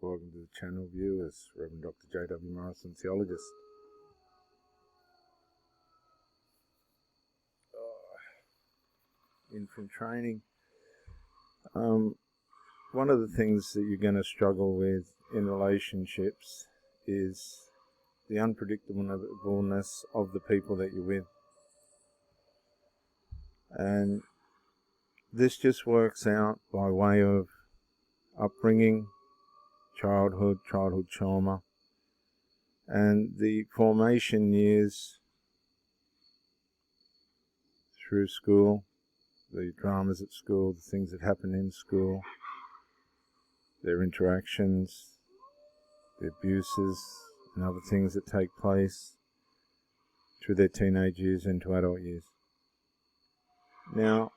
Welcome to the channel, viewers. Reverend Dr. J.W. Morrison, theologist. In from training. One of the things that you're going to struggle with in relationships is the unpredictableness of the people that you're with. And this just works out by way of upbringing, childhood trauma, and the formation years through school, the dramas at school, the things that happen in school, their interactions, the abuses and other things that take place through their teenage years into adult years. Now,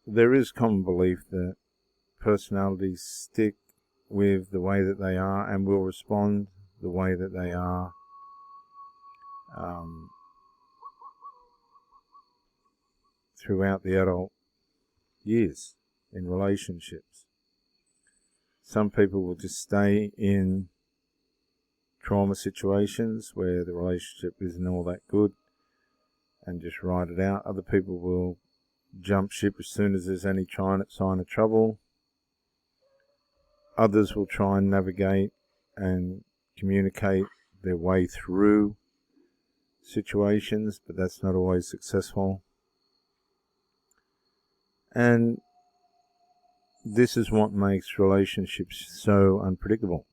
there is common belief that personalities stick with the way that they are and will respond the way that they are throughout the adult years in relationships. Some people will just stay in trauma situations where the relationship isn't all that good and just ride it out. Other people will jump ship as soon as there's any sign of trouble. Others will try and navigate and communicate their way through situations, but that's not always successful. And this is what makes relationships so unpredictable.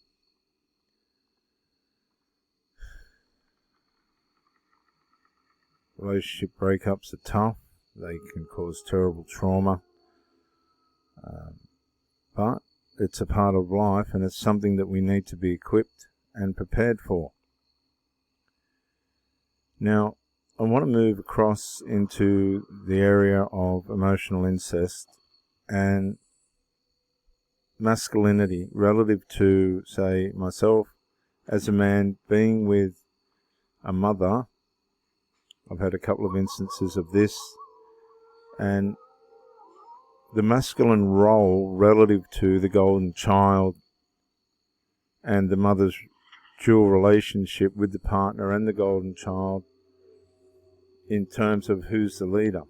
Relationship breakups are tough. They can cause terrible trauma. But it's a part of life, and it's something that we need to be equipped and prepared for. Now, I want to move across into the area of emotional incest and masculinity relative to, say, myself as a man being with a mother. I've had a couple of instances of this, and the masculine role relative to the golden child and the mother's dual relationship with the partner and the golden child in terms of who's the leader.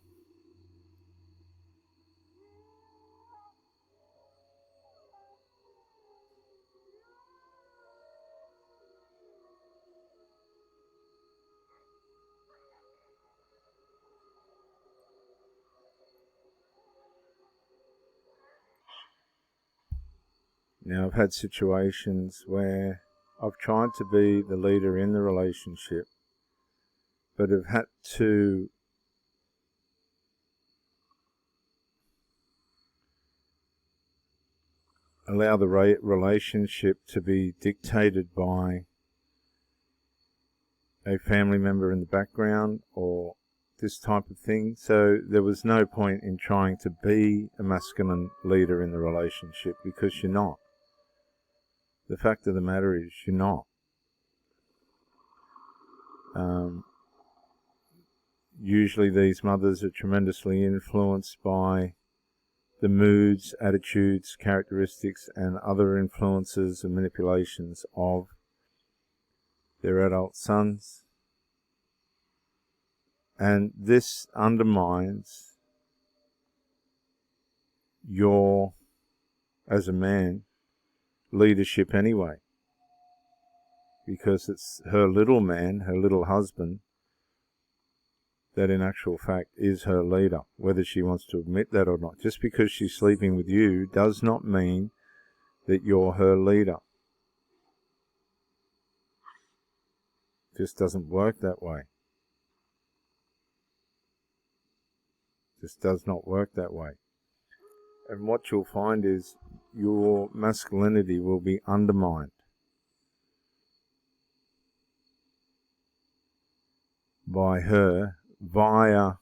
Now, I've had situations where I've tried to be the leader in the relationship, but have had to allow the relationship to be dictated by a family member in the background or this type of thing. So there was no point in trying to be a masculine leader in the relationship, because you're not. The fact of the matter is, you're not. Usually these mothers are tremendously influenced by the moods, attitudes, characteristics, and other influences and manipulations of their adult sons. And this undermines your, as a man, leadership anyway, because it's her little man, her little husband, that in actual fact is her leader, whether she wants to admit that or not. Just because she's sleeping with you does not mean that you're her leader. It just doesn't work that way. It just does not work that way. And what you'll find is your masculinity will be undermined by her via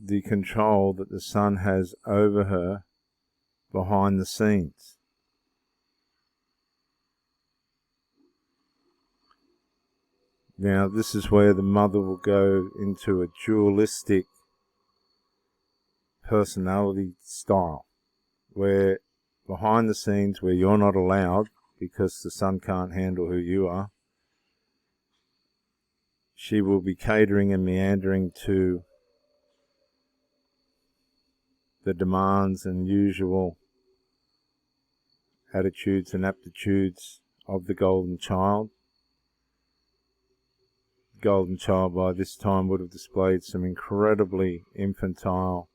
the control that the son has over her behind the scenes. Now, this is where the mother will go into a dualistic personality style. where behind the scenes, where you're not allowed because the son can't handle who you are, she will be catering and meandering to the demands and usual attitudes and aptitudes of the golden child. The golden child by this time would have displayed some incredibly infantile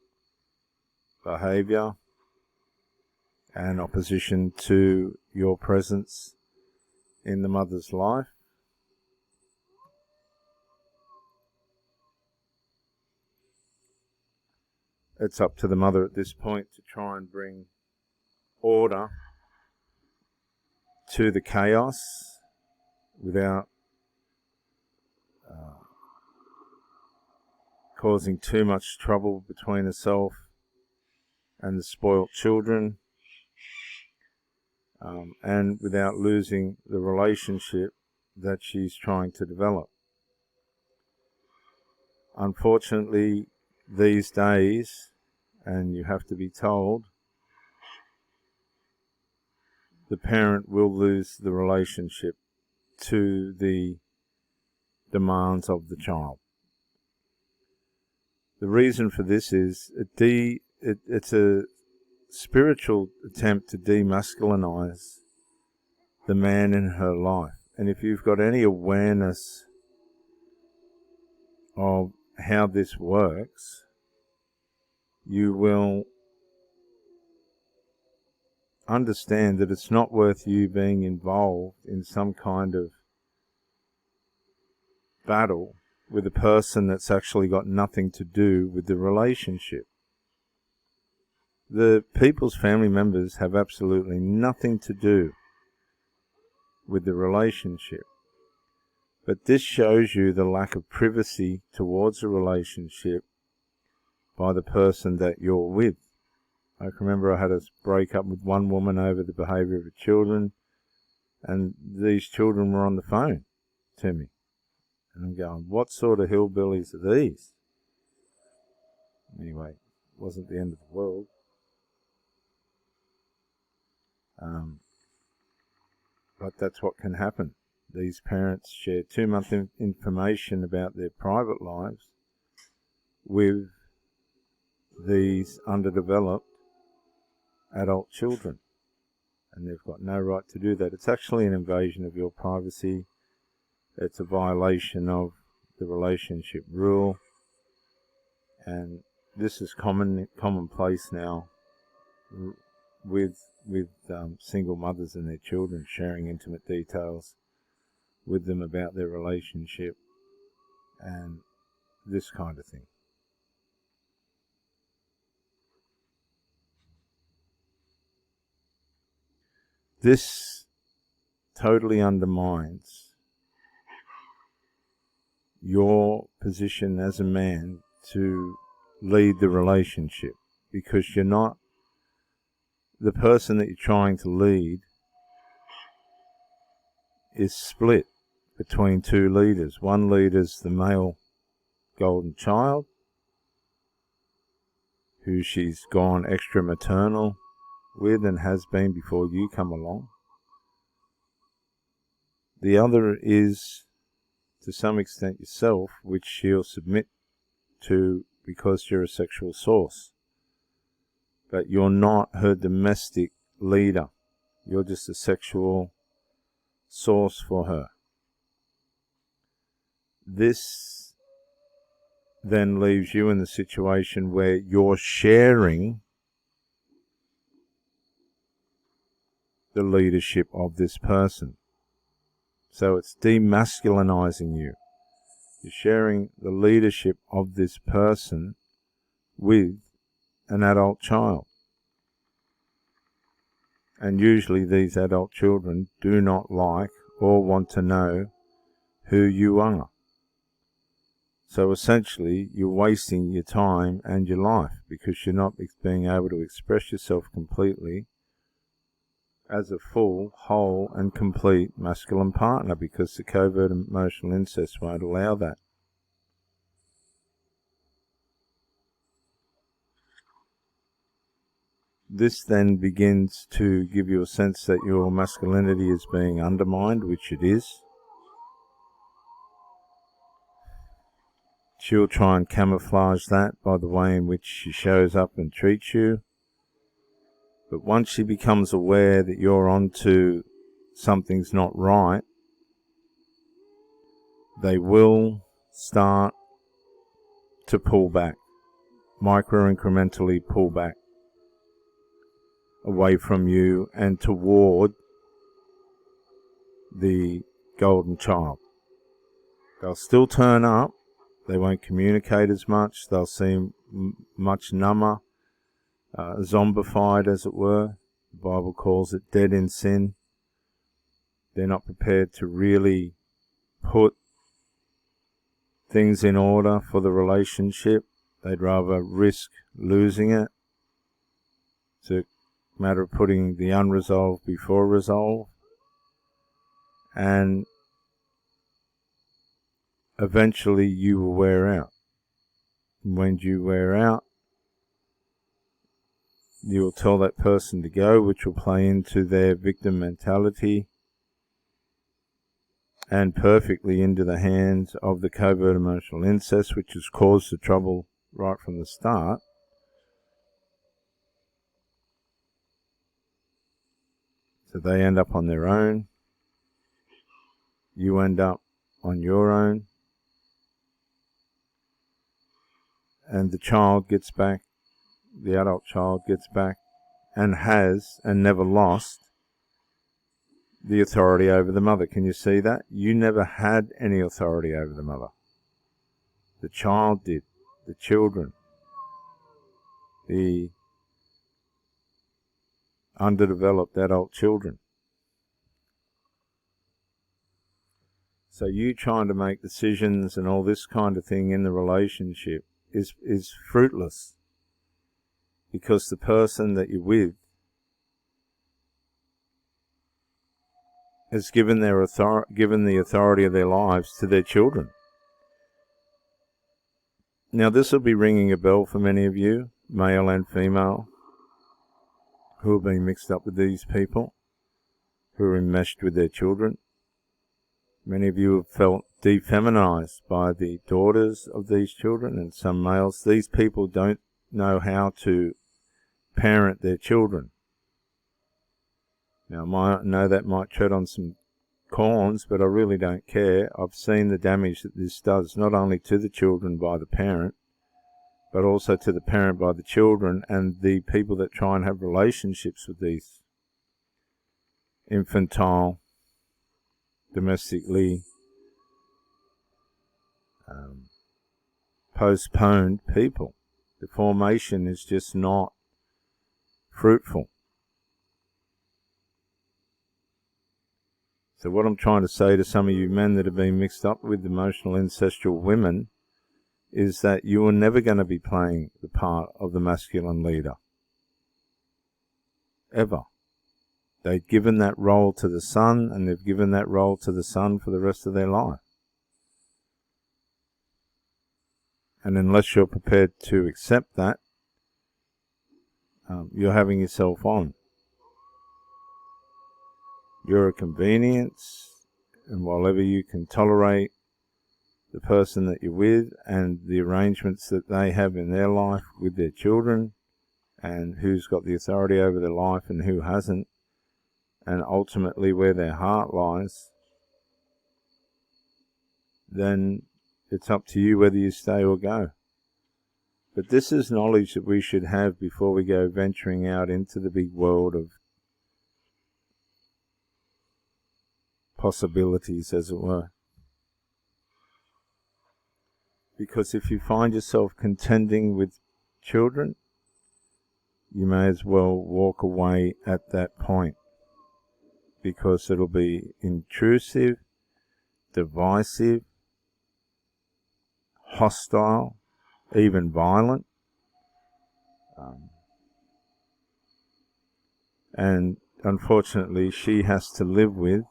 behaviour and opposition to your presence in the mother's life. It's up to the mother at this point to try and bring order to the chaos without causing too much trouble between herself and the spoilt children, and without losing the relationship that she's trying to develop. Unfortunately, these days, and you have to be told, the parent will lose the relationship to the demands of the child. The reason for this is it's a spiritual attempt to demasculinize the man in her life. And if you've got any awareness of how this works, you will understand that it's not worth you being involved in some kind of battle with a person that's actually got nothing to do with the relationship. The people's family members have absolutely nothing to do with the relationship. But this shows you the lack of privacy towards a relationship by the person that you're with. I can remember I had a break up with one woman over the behaviour of her children, and these children were on the phone to me. And I'm going, what sort of hillbillies are these? Anyway, it wasn't the end of the world. But that's what can happen. These parents share too much information about their private lives with these underdeveloped adult children. And they've got no right to do that. It's actually an invasion of your privacy. It's a violation of the relationship rule. And this is commonplace now with single mothers and their children, sharing intimate details with them about their relationship and this kind of thing. This totally undermines your position as a man to lead the relationship, because you're not the person that you're trying to lead is split between two leaders. One leader's the male golden child, who she's gone extra maternal with and has been before you come along. The other is, to some extent, yourself, which she'll submit to because you're a sexual source. But you're not her domestic leader. You're just a sexual source for her. This then leaves you in the situation where you're sharing the leadership of this person. So it's demasculinizing you. You're sharing the leadership of this person with an adult child. And usually these adult children do not like or want to know who you are. So essentially you're wasting your time and your life, because you're not being able to express yourself completely as a full, whole and complete masculine partner, because the covert emotional incest won't allow that. this then begins to give you a sense that your masculinity is being undermined, which it is. She'll try and camouflage that by the way in which she shows up and treats you. But once she becomes aware that you're onto something's not right, they will start to pull back, micro-incrementally pull back away from you and toward the golden child. They'll still turn up. They won't communicate as much. They'll seem much number, zombified as it were. The Bible calls it dead in sin. They're not prepared to really put things in order for the relationship. They'd rather risk losing it. It's a matter of putting the unresolved before resolve. And eventually you will wear out. And when you wear out, you will tell that person to go, which will play into their victim mentality and perfectly into the hands of the covert emotional incest, which has caused the trouble right from the start. So they end up on their own. You end up on your own. And the child gets back, the adult child gets back, and has, and never lost, the authority over the mother. Can you see that? You never had any authority over the mother. The child did. The children. The underdeveloped adult children. So you trying to make decisions and all this kind of thing in the relationship is fruitless, because the person that you're with has given the authority of their lives to their children. Now this will be ringing a bell for many of you, male and female, who have been mixed up with these people, who are enmeshed with their children. Many of you have felt defeminized by the daughters of these children, and some males. These people don't know how to parent their children. Now, I know that might tread on some corns, but I really don't care. I've seen the damage that this does, not only to the children by the parent, but also to the parent by the children, and the people that try and have relationships with these infantile, domestically postponed people. The formation is just not fruitful. So what I'm trying to say to some of you men that have been mixed up with emotional incestual women is that you are never going to be playing the part of the masculine leader. Ever. They've given that role to the son, and they've given that role to the son for the rest of their life. And unless you're prepared to accept that, you're having yourself on. You're a convenience, and while ever you can tolerate the person that you're with and the arrangements that they have in their life with their children, and who's got the authority over their life and who hasn't, and ultimately where their heart lies, then it's up to you whether you stay or go. But this is knowledge that we should have before we go venturing out into the big world of possibilities, as it were. Because if you find yourself contending with children, you may as well walk away at that point, because it'll be intrusive, divisive, hostile, even violent, and unfortunately she has to live with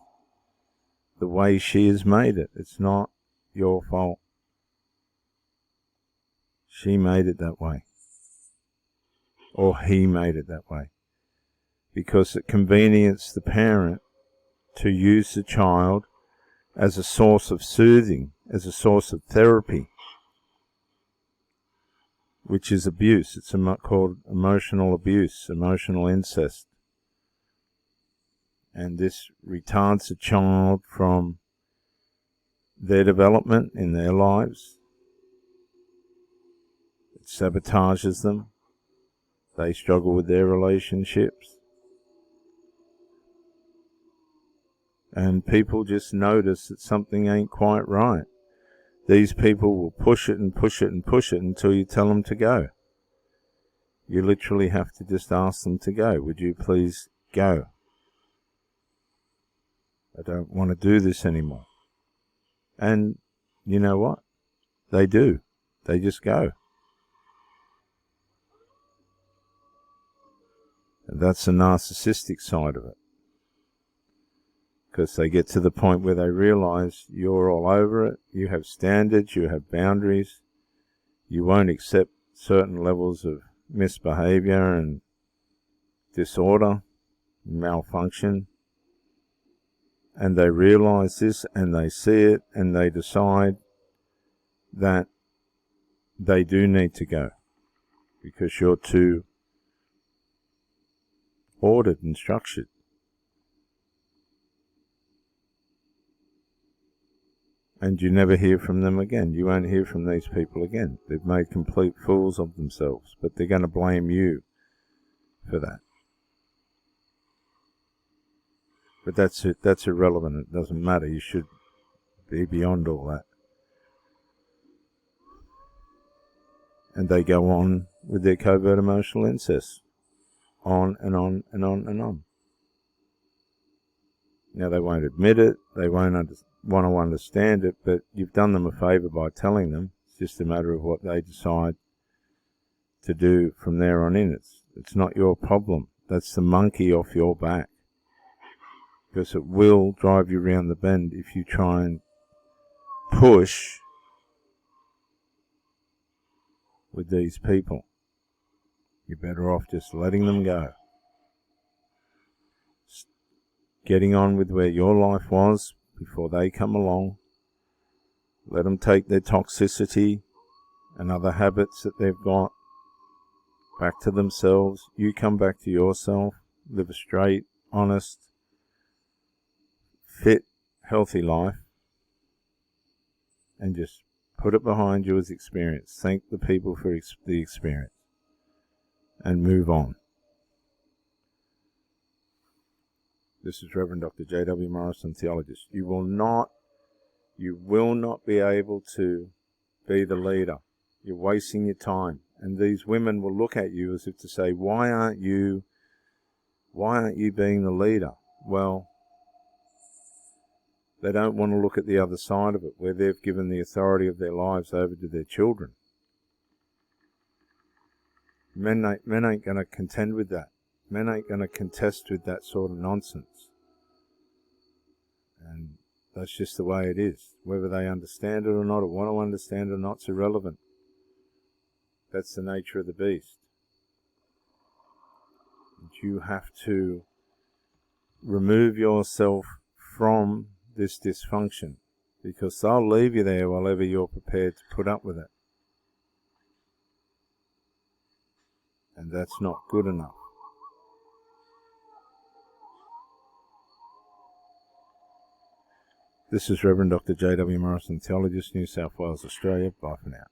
the way she has made it. It's not your fault. She made it that way. or he made it that way, because it convenienced the parent to use the child as a source of soothing, as a source of therapy, which is abuse. It's called emotional abuse, emotional incest. And this retards the child from their development in their lives. It sabotages them. They struggle with their relationships. And people just notice that something ain't quite right. These people will push it and push it and push it until you tell them to go. You literally have to just ask them to go. Would you please go? I don't want to do this anymore. And you know what? They do. They just go. And that's the narcissistic side of it. Because they get to the point where they realize you're all over it, you have standards, you have boundaries, you won't accept certain levels of misbehavior and disorder, malfunction, and they realize this and they see it and they decide that they do need to go because you're too ordered and structured. And you never hear from them again. You won't hear from these people again. They've made complete fools of themselves, but they're going to blame you for that. But that's it. That's irrelevant. It doesn't matter. You should be beyond all that. And they go on with their covert emotional incest. On and on and on and on. Now, they won't admit it. They won't want to understand it, but you've done them a favour by telling them. It's just a matter of what they decide to do from there on in. It's not your problem. That's the monkey off your back. Because it will drive you round the bend if you try and push with these people. You're better off just letting them go. Getting on with where your life was before they come along. Let them take their toxicity and other habits that they've got back to themselves. You come back to yourself. Live a straight, honest, fit, healthy life. And just put it behind you as experience. Thank the people for the experience. And move on. This is Reverend Dr. J.W. Morrison, theologist. You will not be able to be the leader. You're wasting your time. And these women will look at you as if to say, why aren't you being the leader? Well, they don't want to look at the other side of it, where they've given the authority of their lives over to their children. Men ain't going to contend with that. Men ain't going to contest with that sort of nonsense. And that's just the way it is. Whether they understand it or not, or want to understand it or not, it's irrelevant. That's the nature of the beast. And you have to remove yourself from this dysfunction, because they'll leave you there while ever you're prepared to put up with it. And that's not good enough. This is Reverend Dr. J.W. Morrison, theologist, New South Wales, Australia. Bye for now.